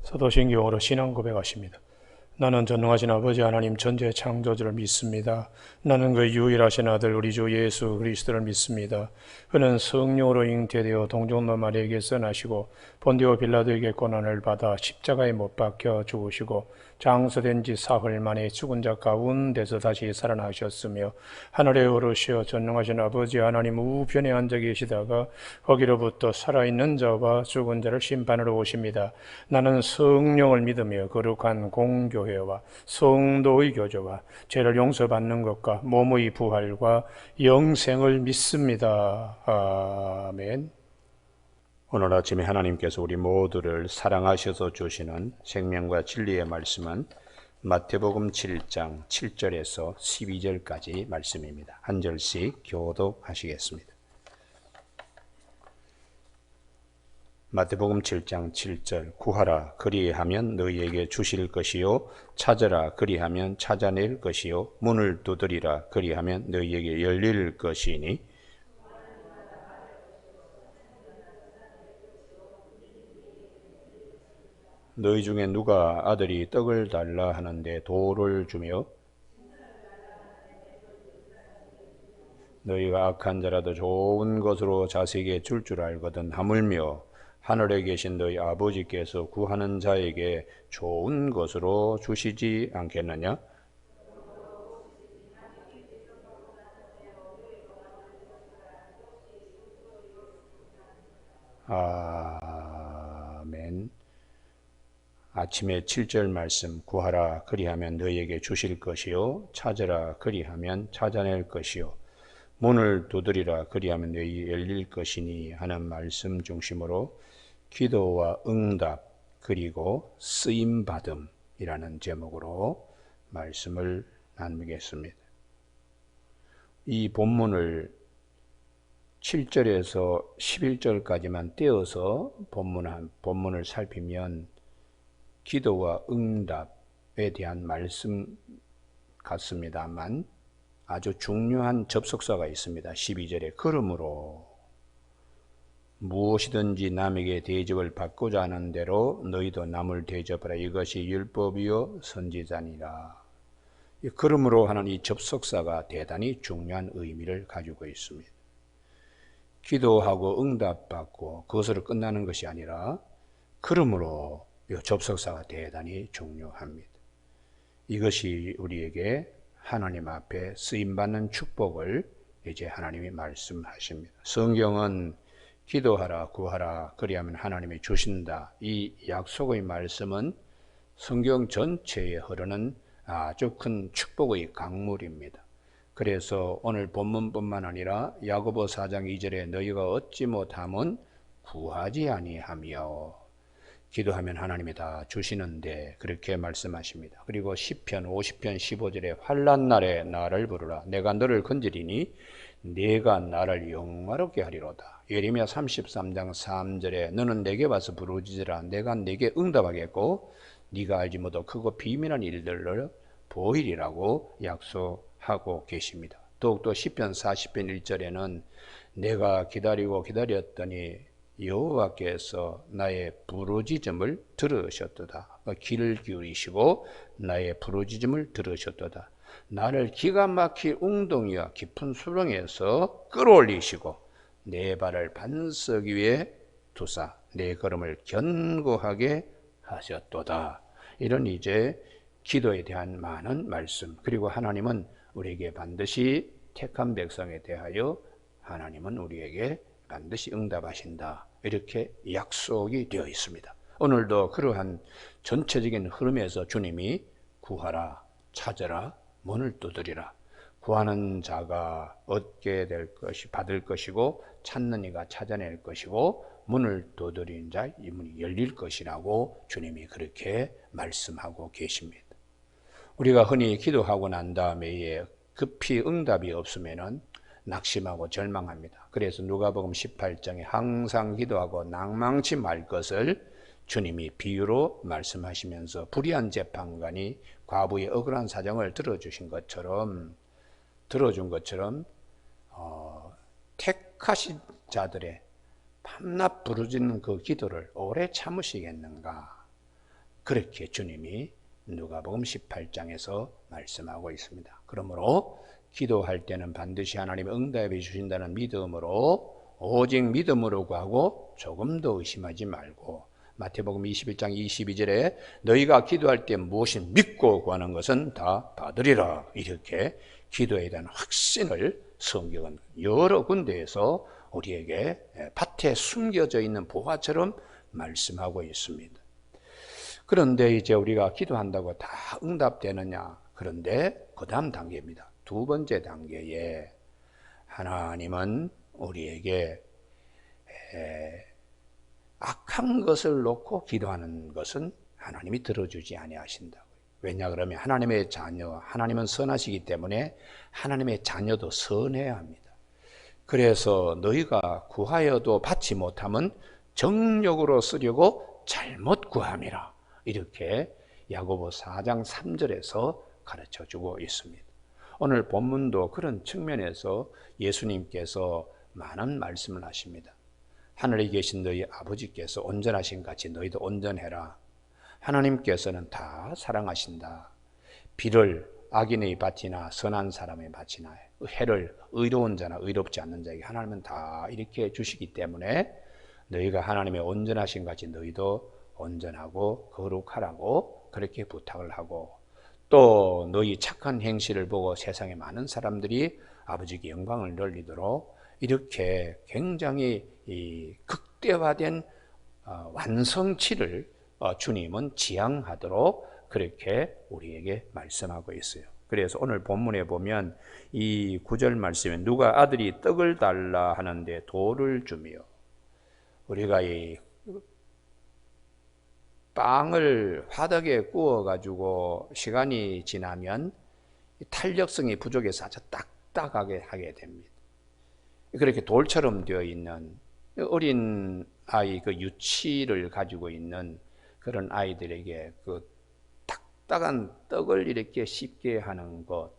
사도신경으로 신앙 고백하십니다. 나는 전능하신 아버지 하나님 전지의 창조주를 믿습니다. 나는 그 유일하신 아들 우리 주 예수 그리스도를 믿습니다. 그는 성령으로 잉태되어 동정노 마리아에게서 나시고 본디오 빌라도에게 고난을 받아 십자가에 못 박혀 죽으시고 장사된 지 사흘 만에 죽은 자 가운데서 다시 살아나셨으며 하늘에 오르시어 전능하신 아버지 하나님 우편에 앉아 계시다가 거기로부터 살아있는 자와 죽은 자를 심판하러 오십니다. 나는 성령을 믿으며 거룩한 공교회와 성도의 교제와 죄를 용서받는 것과 몸의 부활과 영생을 믿습니다. 아멘. 오늘 아침에 하나님께서 우리 모두를 사랑하셔서 주시는 생명과 진리의 말씀은 마태복음 7장 7절에서 12절까지 말씀입니다. 한 절씩 교독하시겠습니다. 마태복음 7장 7절 구하라 그리하면 너희에게 주실 것이요 찾으라 그리하면 찾아낼 것이요 문을 두드리라 그리하면 너희에게 열릴 것이니 너희 중에 누가 아들이 떡을 달라 하는데 돌을 주며 너희가 악한 자라도 좋은 것으로 자식에게 줄 줄 알거든 하물며 하늘에 계신 너희 아버지께서 구하는 자에게 좋은 것으로 주시지 않겠느냐? 아멘. 아침에 7절 말씀 구하라 그리하면 너희에게 주실 것이요 찾으라 그리하면 찾아낼 것이요 문을 두드리라 그리하면 너희 열릴 것이니 하는 말씀 중심으로 기도와 응답 그리고 쓰임받음이라는 제목으로 말씀을 나누겠습니다. 이 본문을 7절에서 11절까지만 떼어서 본문을 살피면 기도와 응답에 대한 말씀 같습니다만 아주 중요한 접속사가 있습니다. 12절에 그러므로 무엇이든지 남에게 대접을 받고자 하는 대로 너희도 남을 대접하라. 이것이 율법이요 선지자니라. 그러므로 하는 이 접속사가 대단히 중요한 의미를 가지고 있습니다. 기도하고 응답받고 그것으로 끝나는 것이 아니라 그러므로 이 접속사가 대단히 중요합니다. 이것이 우리에게 하나님 앞에 쓰임받는 축복을 이제 하나님이 말씀하십니다. 성경은 기도하라 구하라 그리하면 하나님이 주신다. 이 약속의 말씀은 성경 전체에 흐르는 아주 큰 축복의 강물입니다. 그래서 오늘 본문뿐만 아니라 야고보 4장 2절에 너희가 얻지 못함은 구하지 아니하며 기도하면 하나님이 다 주시는데 그렇게 말씀하십니다. 그리고 시편 50편 15절에 환난 날에 나를 부르라 내가 너를 건지리니 네가 나를 영화롭게 하리로다. 예레미야 33장 3절에 너는 내게 와서 부르짖으라 내가 네게 응답하겠고 네가 알지 못하고 크고 비밀한 일들을 보이리라고 약속하고 계십니다. 더욱더 시편 40편 1절에는 내가 기다리고 기다렸더니 여호와께서 나의 부르짖음을 들으셨도다. 귀를 기울이시고 나의 부르짖음을 들으셨도다. 나를 기가 막힐 웅덩이와 깊은 수렁에서 끌어올리시고 내 발을 반석 위에 두사 내 걸음을 견고하게 하셨도다. 이런 이제 기도에 대한 많은 말씀, 그리고 하나님은 우리에게 반드시 택한 백성에 대하여 하나님은 우리에게 반드시 응답하신다. 이렇게 약속이 되어 있습니다. 오늘도 그러한 전체적인 흐름에서 주님이 구하라, 찾으라, 문을 두드리라. 구하는 자가 얻게 될 것이 받을 것이고 찾는 이가 찾아낼 것이고 문을 두드리는 자 이 문이 열릴 것이라고 주님이 그렇게 말씀하고 계십니다. 우리가 흔히 기도하고 난 다음에 급히 응답이 없으면은 낙심하고 절망합니다. 그래서 누가복음 18장에 항상 기도하고 낭망치 말 것을 주님이 비유로 말씀하시면서 불의한 재판관이 과부의 억울한 사정을 들어준 것처럼 택하신 자들의 밤낮 부르짖는 그 기도를 오래 참으시겠는가? 그렇게 주님이 누가복음 18장에서 말씀하고 있습니다. 그러므로 기도할 때는 반드시 하나님이 응답해 주신다는 믿음으로, 오직 믿음으로 구하고 조금도 의심하지 말고, 마태복음 21장 22절에 너희가 기도할 때 무엇이 믿고 구하는 것은 다 받으리라, 이렇게 기도에 대한 확신을 성경은 여러 군데에서 우리에게 밭에 숨겨져 있는 보화처럼 말씀하고 있습니다. 그런데 이제 우리가 기도한다고 다 응답되느냐? 그런데 그 다음 단계입니다. 두 번째 단계에 하나님은 우리에게 악한 것을 놓고 기도하는 것은 하나님이 들어주지 아니하신다고요. 왜냐 그러면 하나님의 자녀, 하나님은 선하시기 때문에 하나님의 자녀도 선해야 합니다. 그래서 너희가 구하여도 받지 못하면 정욕으로 쓰려고 잘못 구함이라, 이렇게 야고보 4장 3절에서 가르쳐주고 있습니다. 오늘 본문도 그런 측면에서 예수님께서 많은 말씀을 하십니다. 하늘에 계신 너희 아버지께서 온전하신 같이 너희도 온전해라. 하나님께서는 다 사랑하신다. 비를 악인의 밭이나 선한 사람의 밭이나 해를 의로운 자나 의롭지 않는 자에게 하나님은 다 이렇게 주시기 때문에 너희가 하나님의 온전하신 같이 너희도 온전하고 거룩하라고 그렇게 부탁을 하고, 또 너희 착한 행실을 보고 세상의 많은 사람들이 아버지께 영광을 돌리도록 이렇게 굉장히 극대화된 완성치를 주님은 지향하도록 그렇게 우리에게 말씀하고 있어요. 그래서 오늘 본문에 보면 이 9절 말씀에 누가 아들이 떡을 달라 하는데 돌을 주며, 우리가 이 빵을 화덕에 구워 가지고 시간이 지나면 탄력성이 부족해서 아주 딱딱하게 하게 됩니다. 그렇게 돌처럼 되어 있는 어린 아이, 그 유치를 가지고 있는 그런 아이들에게 그 딱딱한 떡을 이렇게 씹게 하는 것,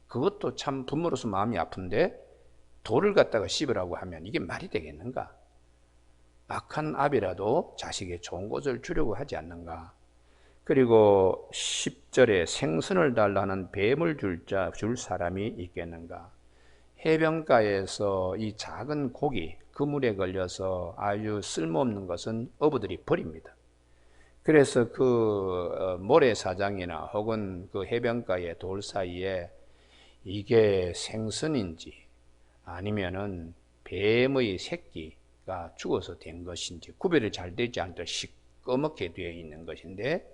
그것도 참 부모로서 마음이 아픈데 돌을 갖다가 씹으라고 하면 이게 말이 되겠는가? 악한 아비라도 자식의 좋은 것을 주려고 하지 않는가? 그리고 10절에 생선을 달라는 뱀을 줄 사람이 있겠는가? 해변가에서 이 작은 고기, 그물에 걸려서 아주 쓸모없는 것은 어부들이 버립니다. 그래서 그 모래사장이나 혹은 그 해변가의 돌 사이에 이게 생선인지 아니면은 뱀의 새끼가 죽어서 된 것인지 구별이 잘 되지 않도록 시꺼멓게 되어 있는 것인데,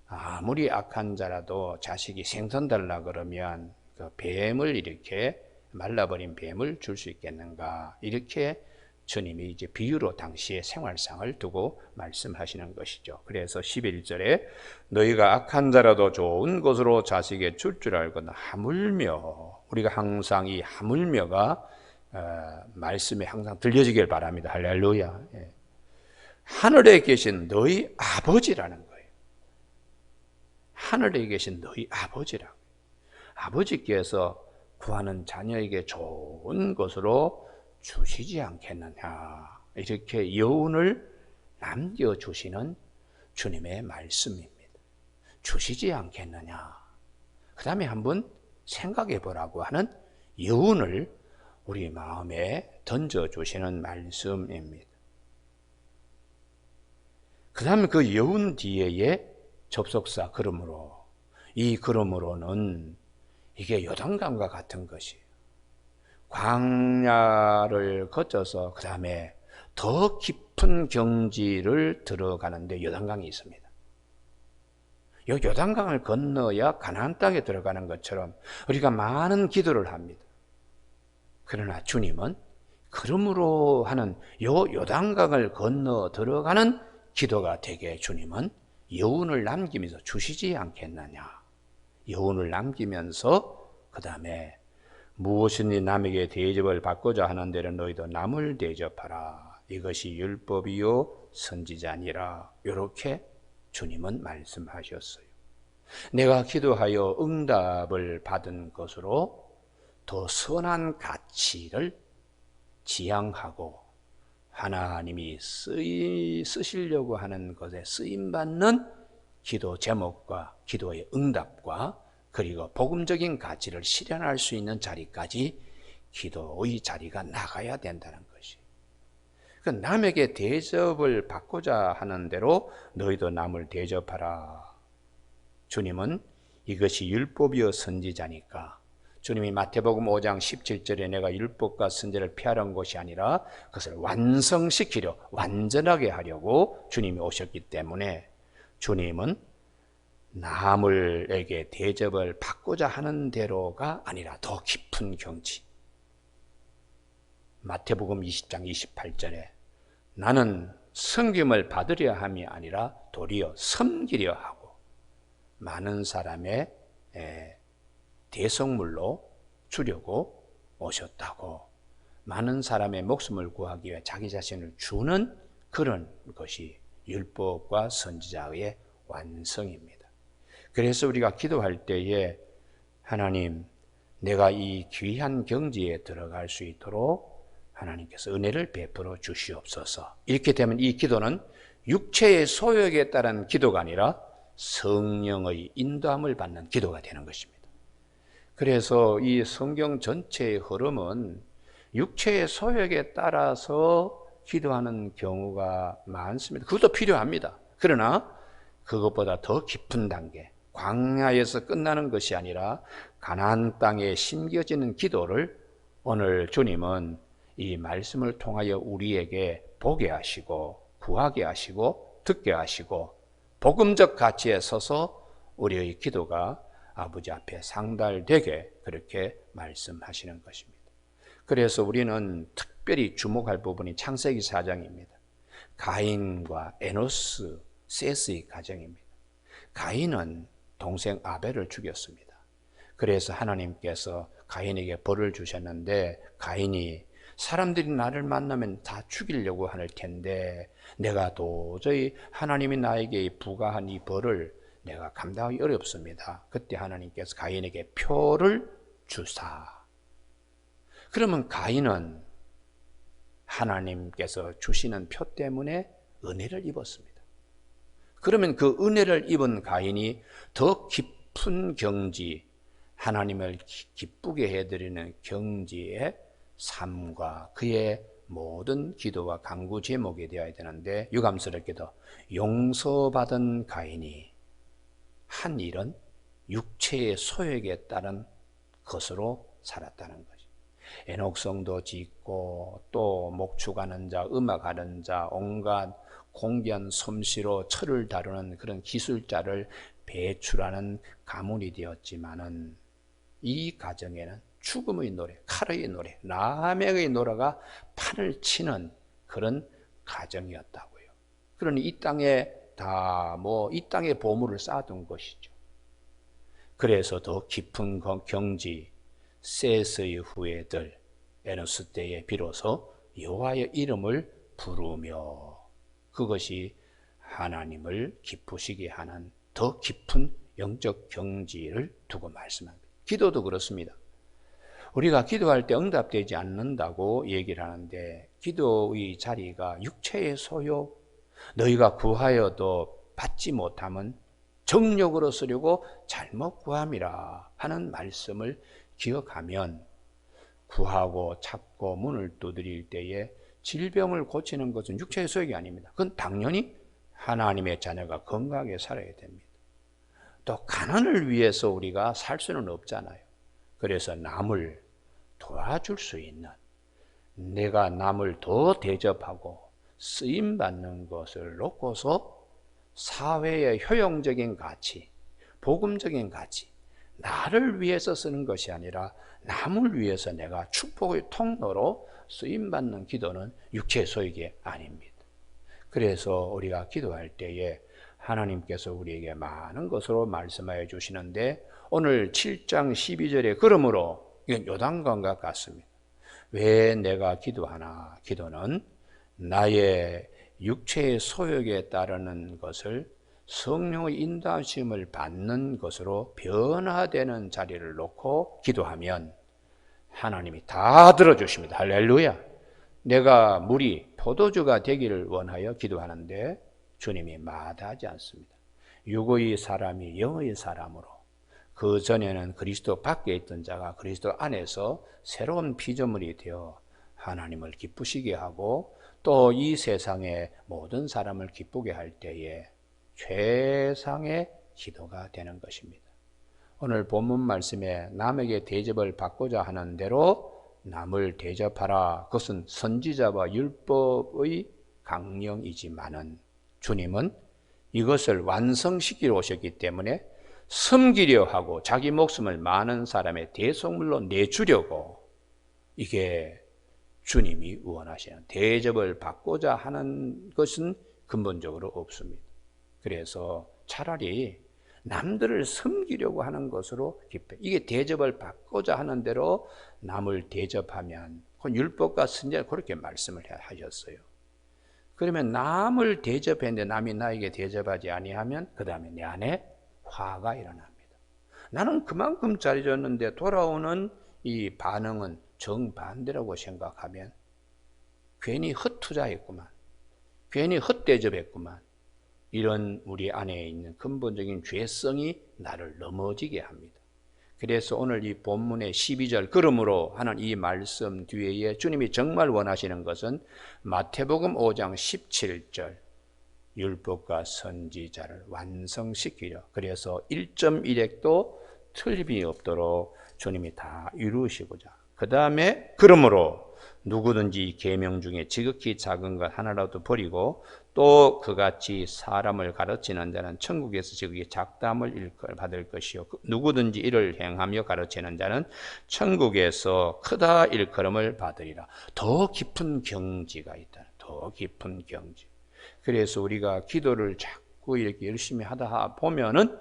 아무리 악한 자라도 자식이 생선 달라 그러면 그 뱀을 이렇게 말라버린 뱀을 줄 수 있겠는가? 이렇게 주님이 이제 비유로 당시의 생활상을 두고 말씀하시는 것이죠. 그래서 11절에 너희가 악한 자라도 좋은 것으로 자식에게 줄 알거나 하물며, 우리가 항상 이 하물며가 말씀에 항상 들려지길 바랍니다. 할렐루야. 예. 하늘에 계신 너희 아버지라는 거예요. 하늘에 계신 너희 아버지라고. 아버지께서 구하는 자녀에게 좋은 것으로 주시지 않겠느냐, 이렇게 여운을 남겨주시는 주님의 말씀입니다. 주시지 않겠느냐, 그 다음에 한번 생각해 보라고 하는 여운을 우리 마음에 던져주시는 말씀입니다. 그 다음에 그 여운 뒤에 접속사 그러므로, 이 그러므로는 이게 요단강과 같은 것이에요. 광야를 거쳐서 그 다음에 더 깊은 경지를 들어가는데 요단강이 있습니다. 이 요단강을 건너야 가나안 땅에 들어가는 것처럼 우리가 많은 기도를 합니다. 그러나 주님은 그러므로 하는 요 요단강을 건너 들어가는 기도가 되게 주님은 여운을 남기면서 주시지 않겠느냐. 여운을 남기면서 그 다음에 무엇이니 남에게 대접을 받고자 하는 데는 너희도 남을 대접하라. 이것이 율법이요 선지자니라. 이렇게 주님은 말씀하셨어요. 내가 기도하여 응답을 받은 것으로 더 선한 가치를 지향하고 하나님이 쓰시려고 하는 것에 쓰임받는 기도 제목과 기도의 응답과 그리고 복음적인 가치를 실현할 수 있는 자리까지 기도의 자리가 나가야 된다는 것이. 그 남에게 대접을 받고자 하는 대로 너희도 남을 대접하라. 주님은 이것이 율법이요 선지자니까 주님이 마태복음 5장 17절에 내가 율법과 선지자를 폐하려는 것이 아니라 그것을 완성시키려 완전하게 하려고 주님이 오셨기 때문에 주님은 남을에게 대접을 받고자 하는 대로가 아니라 더 깊은 경지. 마태복음 20장 28절에 나는 섬김을 받으려 함이 아니라 도리어 섬기려 하고 많은 사람의 대성물로 주려고 오셨다고. 많은 사람의 목숨을 구하기 위해 자기 자신을 주는 그런 것이 율법과 선지자의 완성입니다. 그래서 우리가 기도할 때에 하나님, 내가 이 귀한 경지에 들어갈 수 있도록 하나님께서 은혜를 베풀어 주시옵소서. 이렇게 되면 이 기도는 육체의 소욕에 따른 기도가 아니라 성령의 인도함을 받는 기도가 되는 것입니다. 그래서 이 성경 전체의 흐름은 육체의 소욕에 따라서 기도하는 경우가 많습니다. 그것도 필요합니다. 그러나 그것보다 더 깊은 단계, 광야에서 끝나는 것이 아니라 가나안 땅에 심겨지는 기도를 오늘 주님은 이 말씀을 통하여 우리에게 보게 하시고 구하게 하시고 듣게 하시고 복음적 가치에 서서 우리의 기도가 아버지 앞에 상달되게 그렇게 말씀하시는 것입니다. 그래서 우리는 특별히 주목할 부분이 창세기 4장입니다. 가인과 에노스, 셋의 가정입니다. 가인은 동생 아벨을 죽였습니다. 그래서 하나님께서 가인에게 벌을 주셨는데 가인이 사람들이 나를 만나면 다 죽이려고 할 텐데 내가 도저히 하나님이 나에게 부과한 이 벌을 내가 감당하기 어렵습니다. 그때 하나님께서 가인에게 표를 주사. 그러면 가인은 하나님께서 주시는 표 때문에 은혜를 입었습니다. 그러면 그 은혜를 입은 가인이 더 깊은 경지, 하나님을 기쁘게 해드리는 경지의 삶과 그의 모든 기도와 간구 제목이 되어야 되는데 유감스럽게도 용서받은 가인이 한 일은 육체의 소욕에 따른 것으로 살았다는 것이. 에녹성도 짓고 또 목축하는 자, 음악하는 자, 온갖 공기한 솜씨로 철을 다루는 그런 기술자를 배출하는 가문이 되었지만은 이 가정에는 죽음의 노래, 칼의 노래, 라멕의 노래가 판을 치는 그런 가정이었다고요. 그러니 이 땅에 이 땅에 보물을 쌓아둔 것이죠. 그래서 더 깊은 경지, 셋의 후예들, 에노스 때에 비로소 여호와의 이름을 부르며 그것이 하나님을 기쁘시게 하는 더 깊은 영적 경지를 두고 말씀합니다. 기도도 그렇습니다. 우리가 기도할 때 응답되지 않는다고 얘기를 하는데 기도의 자리가 육체의 소욕, 너희가 구하여도 받지 못하면 정욕으로 쓰려고 잘못 구함이라 하는 말씀을 기억하면 구하고 찾고 문을 두드릴 때에 질병을 고치는 것은 육체의 소욕이 아닙니다. 그건 당연히 하나님의 자녀가 건강하게 살아야 됩니다. 또 가난을 위해서 우리가 살 수는 없잖아요. 그래서 남을 도와줄 수 있는, 내가 남을 더 대접하고 쓰임받는 것을 놓고서 사회의 효용적인 가치, 복음적인 가치, 나를 위해서 쓰는 것이 아니라 남을 위해서 내가 축복의 통로로 쓰임받는 기도는 육체의 소욕이 아닙니다. 그래서 우리가 기도할 때에 하나님께서 우리에게 많은 것으로 말씀하여 주시는데 오늘 7장 12절에 그러므로 이건 요단강과 같습니다. 왜 내가 기도하나? 기도는 나의 육체의 소욕에 따르는 것을 성령의 인도하심을 받는 것으로 변화되는 자리를 놓고 기도하면 하나님이 다 들어주십니다. 할렐루야. 내가 물이 포도주가 되기를 원하여 기도하는데 주님이 마다하지 않습니다. 육의 사람이 영의 사람으로, 그 전에는 그리스도 밖에 있던 자가 그리스도 안에서 새로운 피조물이 되어 하나님을 기쁘시게 하고 또 이 세상의 모든 사람을 기쁘게 할 때에 최상의 기도가 되는 것입니다. 오늘 본문 말씀에 남에게 대접을 받고자 하는 대로 남을 대접하라. 그것은 선지자와 율법의 강령이지만은 주님은 이것을 완성시키러 오셨기 때문에 섬기려 하고 자기 목숨을 많은 사람의 대속물로 내주려고, 이게 주님이 원하시는, 대접을 받고자 하는 것은 근본적으로 없습니다. 그래서 차라리 남들을 섬기려고 하는 것으로 기뻐요. 이게 대접을 받고자 하는 대로 남을 대접하면, 율법과 선지자가 그렇게 말씀을 하셨어요. 그러면 남을 대접했는데 남이 나에게 대접하지 아니하면 그 다음에 내 안에 화가 일어납니다. 나는 그만큼 잘해줬는데 돌아오는 이 반응은 정반대라고 생각하면 괜히 헛투자했구만, 괜히 헛대접했구만, 이런 우리 안에 있는 근본적인 죄성이 나를 넘어지게 합니다. 그래서 오늘 이 본문의 12절 그러므로 하는 이 말씀 뒤에 주님이 정말 원하시는 것은 마태복음 5장 17절 율법과 선지자를 완성시키려, 그래서 1.1획도 틀림이 없도록 주님이 다 이루시고자, 그 다음에 그러므로 누구든지 계명 중에 지극히 작은 것 하나라도 버리고 또 그같이 사람을 가르치는 자는 천국에서 지극히 작담을 받을 것이요 누구든지 이를 행하며 가르치는 자는 천국에서 크다 일컬음을 받으리라. 더 깊은 경지가 있다. 더 깊은 경지. 그래서 우리가 기도를 자꾸 이렇게 열심히 하다 보면은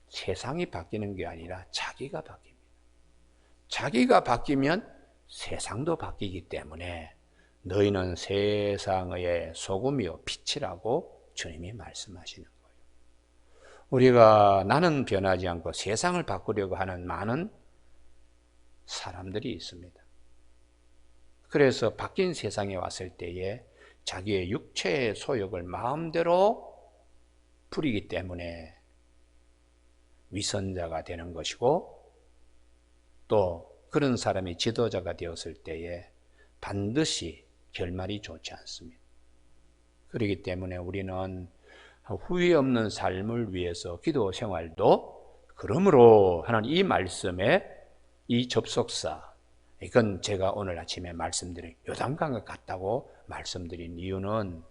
세상이 바뀌는 게 아니라 자기가 바뀝니다. 자기가 바뀌면 세상도 바뀌기 때문에 너희는 세상의 소금이요 빛이라고 주님이 말씀하시는 거예요. 우리가 나는 변하지 않고 세상을 바꾸려고 하는 많은 사람들이 있습니다. 그래서 바뀐 세상에 왔을 때에 자기의 육체의 소욕을 마음대로 부리기 때문에 위선자가 되는 것이고, 또 그런 사람이 지도자가 되었을 때에 반드시 결말이 좋지 않습니다. 그렇기 때문에 우리는 후회 없는 삶을 위해서 기도 생활도 그러므로 하는 이 말씀에 이 접속사, 이건 제가 오늘 아침에 말씀드린 요단강을 같다고 말씀드린 이유는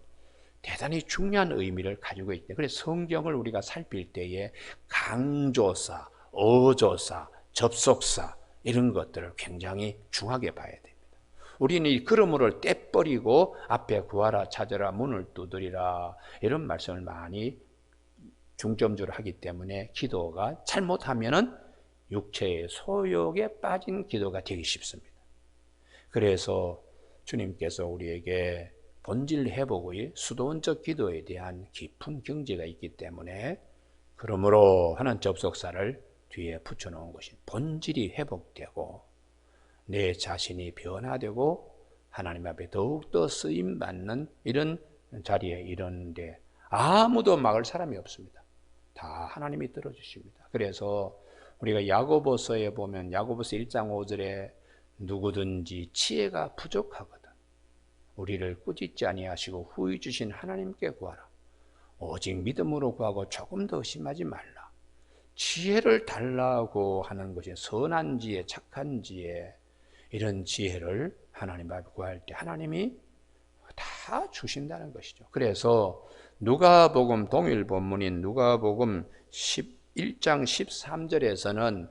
대단히 중요한 의미를 가지고 있기 때문에, 그래서 성경을 우리가 살필 때에 강조사, 어조사, 접속사 이런 것들을 굉장히 중하게 봐야 됩니다. 우리는 이 그러므로를 떼버리고 앞에 구하라 찾으라 문을 두드리라 이런 말씀을 많이 중점적으로 하기 때문에 기도가 잘못하면은 육체의 소욕에 빠진 기도가 되기 쉽습니다. 그래서 주님께서 우리에게 본질 회복의 수도원적 기도에 대한 깊은 경지가 있기 때문에 그러므로 하는 접속사를 뒤에 붙여놓은 것이 본질이 회복되고 내 자신이 변화되고 하나님 앞에 더욱더 쓰임받는 이런 자리에 이르는데 아무도 막을 사람이 없습니다. 다 하나님이 들어주십니다. 그래서 우리가 야고보서에 보면 야고보서 1장 5절에 누구든지 지혜가 부족하거든 우리를 꾸짖지 아니하시고 후히 주신 하나님께 구하라. 오직 믿음으로 구하고 조금 더 의심하지 말라. 지혜를 달라고 하는 것이 선한 지혜, 착한 지혜, 이런 지혜를 하나님 앞에 구할 때 하나님이 다 주신다는 것이죠. 그래서 누가복음 동일 본문인 누가복음 11장 13절에서는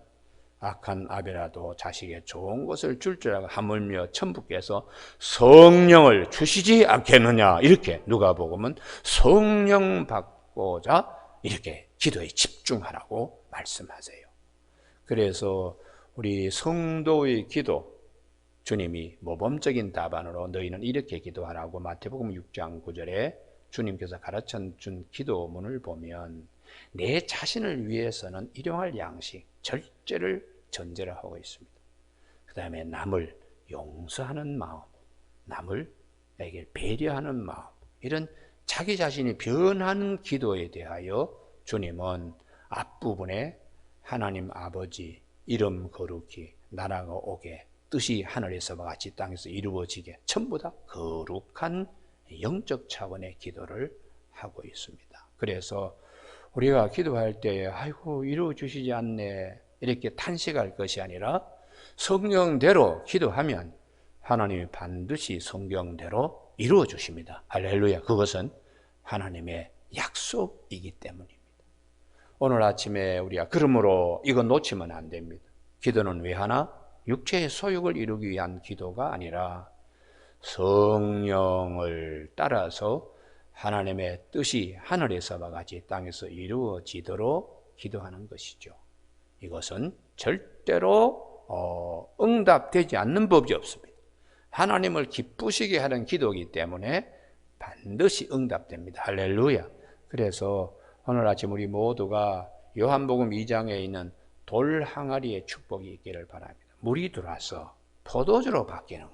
악한 아벨라도 자식의 좋은 것을 줄 줄 알고 하물며 천부께서 성령을 주시지 않겠느냐, 이렇게 누가복음은 성령 받고자 이렇게 기도에 집중하라고 말씀하세요. 그래서 우리 성도의 기도, 주님이 모범적인 답안으로 너희는 이렇게 기도하라고 마태복음 6장 9절에 주님께서 가르쳐준 기도문을 보면 내 자신을 위해서는 일용할 양식, 절제를 전제로 하고 있습니다. 그 다음에 남을 용서하는 마음, 남을에게 배려하는 마음, 이런 자기 자신이 변하는 기도에 대하여 주님은 앞부분에 하나님 아버지 이름 거룩히 나라가 오게 뜻이 하늘에서와 같이 땅에서 이루어지게 전부 다 거룩한 영적 차원의 기도를 하고 있습니다. 그래서 우리가 기도할 때 아이고 이루어 주시지 않네 이렇게 탄식할 것이 아니라 성경대로 기도하면 하나님이 반드시 성경대로 이루어 주십니다. 할렐루야. 그것은 하나님의 약속이기 때문입니다. 오늘 아침에 우리가 그러므로 이거 놓치면 안 됩니다. 기도는 왜 하나? 육체의 소욕을 이루기 위한 기도가 아니라 성령을 따라서 하나님의 뜻이 하늘에서와 같이 땅에서 이루어지도록 기도하는 것이죠. 이것은 절대로 응답되지 않는 법이 없습니다. 하나님을 기쁘시게 하는 기도이기 때문에 반드시 응답됩니다. 할렐루야. 그래서 오늘 아침 우리 모두가 요한복음 2장에 있는 돌 항아리의 축복이 있기를 바랍니다. 물이 들어와서 포도주로 바뀌는 것.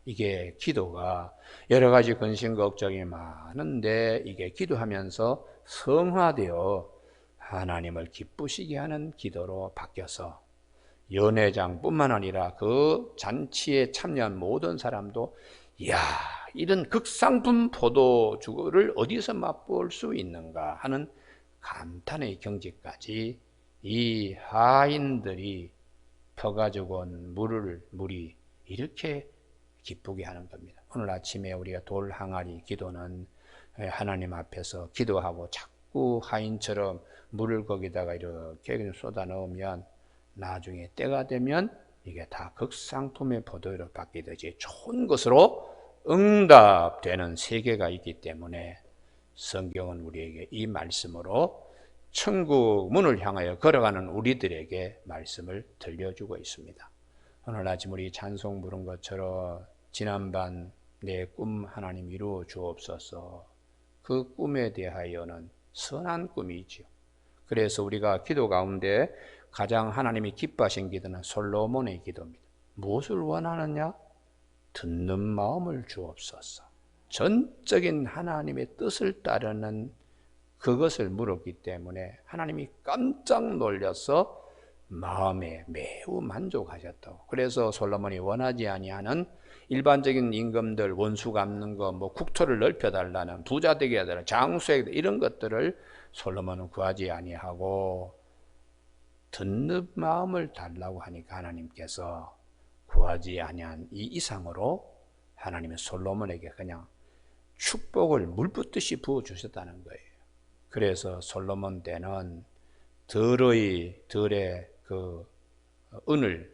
이게 기도가 여러 가지 근심 걱정이 많은데 이게 기도하면서 성화되어 하나님을 기쁘시게 하는 기도로 바뀌어서 연회장뿐만 아니라 그 잔치에 참여한 모든 사람도 이야 이런 극상품 포도주를 어디서 맛볼 수 있는가 하는 감탄의 경지까지 이 하인들이 퍼가지고 온 물이 이렇게 기쁘게 하는 겁니다. 오늘 아침에 우리가 돌 항아리 기도는 하나님 앞에서 기도하고 자꾸 하인처럼 물을 거기다가 이렇게 쏟아 넣으면 나중에 때가 되면 이게 다 극상품의 포도주로 바뀌듯이 좋은 것으로 응답되는 세계가 있기 때문에 성경은 우리에게 이 말씀으로 천국 문을 향하여 걸어가는 우리들에게 말씀을 들려주고 있습니다. 오늘 아침 우리 찬송 부른 것처럼 지난밤 내 꿈 하나님 이루어 주옵소서. 그 꿈에 대하여는 선한 꿈이지요. 그래서 우리가 기도 가운데 가장 하나님이 기뻐하신 기도는 솔로몬의 기도입니다. 무엇을 원하느냐? 듣는 마음을 주옵소서. 전적인 하나님의 뜻을 따르는 그것을 물었기 때문에 하나님이 깜짝 놀라서 마음에 매우 만족하셨다고. 그래서 솔로몬이 원하지 아니하는 일반적인 임금들 원수 갚는 거, 뭐 국토를 넓혀달라는, 부자 되게 해달라는, 장수에게 이런 것들을 솔로몬은 구하지 아니하고 듣는 마음을 달라고 하니까 하나님께서 구하지 아니한 이 이상으로 하나님의 솔로몬에게 그냥 축복을 물붓듯이 부어주셨다는 거예요. 그래서 솔로몬 때는 들의 그 은을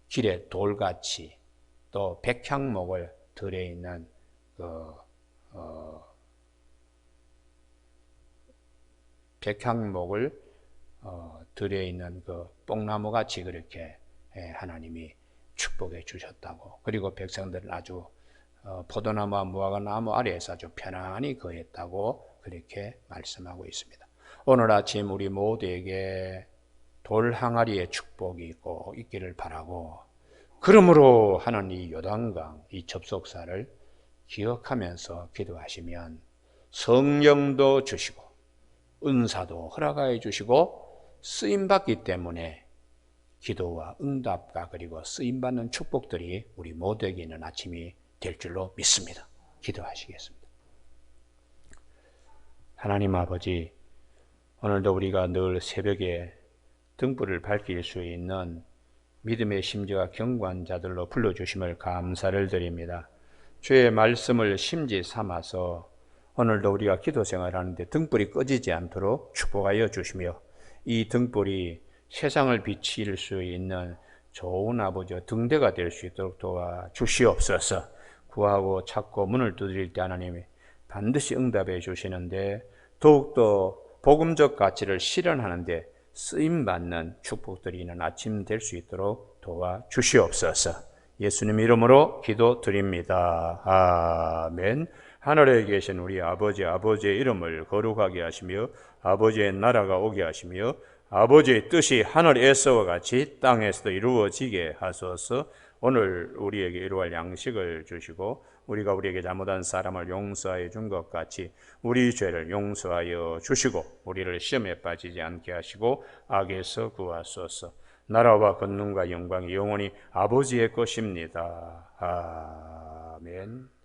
길에 돌같이 또 백향목을 들에 있는 백향목을 들에 있는 그 뽕나무같이 그렇게 하나님이 축복해 주셨다고. 그리고 백성들은 아주 포도나무와 무화과나무 아래에서 아주 편안히 거했다고 그렇게 말씀하고 있습니다. 오늘 아침 우리 모두에게 돌 항아리의 축복이 있고 있기를 바라고, 그러므로 하는 이 요단강 이 접속사를 기억하면서 기도하시면 성령도 주시고 은사도 허락하여 주시고 쓰임받기 때문에 기도와 응답과 그리고 쓰임받는 축복들이 우리 모두에게 있는 아침이 될 줄로 믿습니다. 기도하시겠습니다. 하나님 아버지, 오늘도 우리가 늘 새벽에 등불을 밝힐 수 있는 믿음의 심지와 견고한 자들로 불러주심을 감사를 드립니다. 주의 말씀을 심지 삼아서 오늘도 우리가 기도 생활하는데 등불이 꺼지지 않도록 축복하여 주시며, 이 등불이 세상을 비칠 수 있는 좋은 아버지와 등대가 될 수 있도록 도와주시옵소서. 구하고 찾고 문을 두드릴 때 하나님이 반드시 응답해 주시는데 더욱더 복음적 가치를 실현하는데 쓰임받는 축복들이 있는 아침 될 수 있도록 도와주시옵소서. 예수님 이름으로 기도드립니다. 아멘. 하늘에 계신 우리 아버지, 아버지의 이름을 거룩하게 하시며 아버지의 나라가 오게 하시며 아버지의 뜻이 하늘에서와 같이 땅에서도 이루어지게 하소서. 오늘 우리에게 이루어갈 양식을 주시고 우리가 우리에게 잘못한 사람을 용서하여 준 것 같이 우리 죄를 용서하여 주시고 우리를 시험에 빠지지 않게 하시고 악에서 구하소서. 나라와 권능과 영광이 영원히 아버지의 것입니다. 아멘.